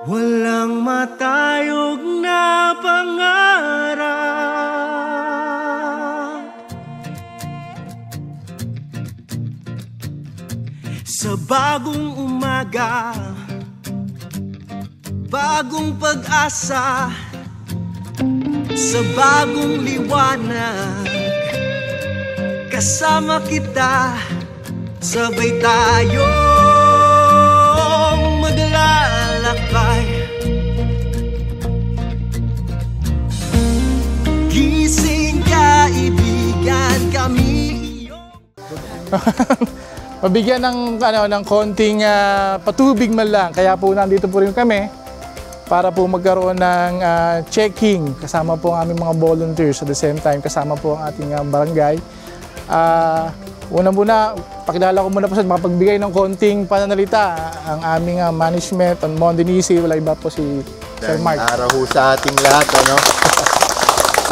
Walang matayog na pangarap sa bagong umaga, bagong pag-asa, sa bagong liwanag. Kasama kita, sabay tayong maglalakbay. Gising kaibigan, kami iyong mabigyan ng konting patubig man lang. Kaya po nandito po rin kami para po magkaroon ng checking. Kasama po ang aming mga volunteers. At the same time, kasama po ang ating barangay. Una-muna, pakilala ko muna po sa makapagbigay ng konting pananalita ang aming management on Mondinisi. Wala iba po si Sir Mark. Araw ho sa ating lahat, ano?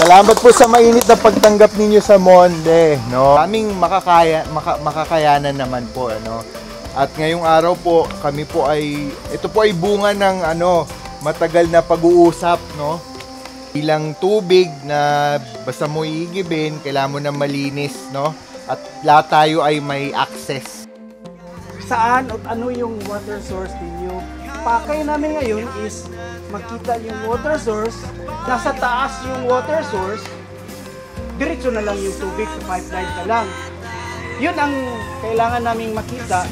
Salamat po sa mainit na pagtanggap ninyo sa Monde, no? Aming makakayanan naman po, ano? At ngayong araw po, kami po ito po ay bunga ng matagal na pag-uusap, no? Ilang tubig na basta mo iigibin, kailangan mo na malinis, no? At lahat tayo ay may access. Saan at ano yung water source ninyo? Pakay namin ngayon is makita yung water source, nasa taas yung water source, diretso na lang yung tubig sa pipeline na lang. Yun ang kailangan naming makita.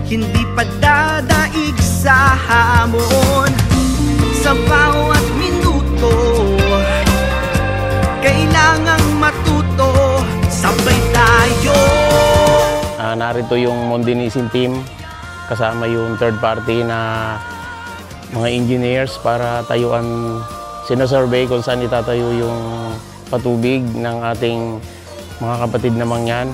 Hindi pa dadaig sa hamon. Sa bawat minuto kailangang matuto, sabay tayo. Narito yung Mondinisin team, kasama yung third party na mga engineers para tayuan, sinasurvey kung saan itatayo yung patubig ng ating mga kapatid na Mangyan.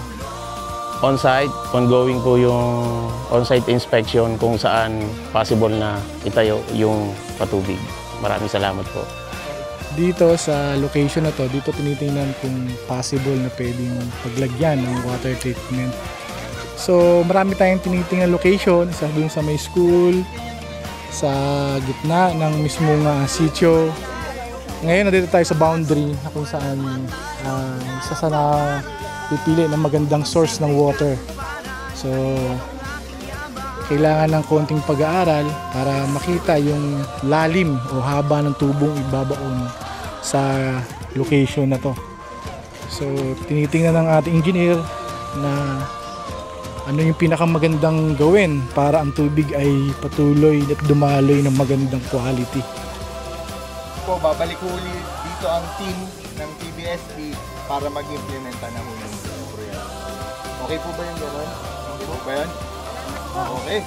On-site, ongoing po yung on-site inspection kung saan possible na itayo yung patubig. Maraming salamat po. Dito sa location na to, dito tinitingnan kung possible na pwedeng paglagyan ng water treatment. So marami tayong tinitingnan location, isa dun sa may school, sa gitna ng mismong sitio. Ngayon nandito tayo sa boundary na kung saan isa sa pipili ng magandang source ng water. So kailangan ng konting pag-aaral para makita yung lalim o haba ng tubong ibabaon sa location na to. So tinitingnan ng ating engineer na ano yung pinakamagandang gawin para ang tubig ay patuloy at dumaloy ng magandang quality. Po, babalik huli dito ang team ng PBSD para mag-implementa na huli ng proyekto. Okay po ba yung gano'n? Okay po ba yan? Okay.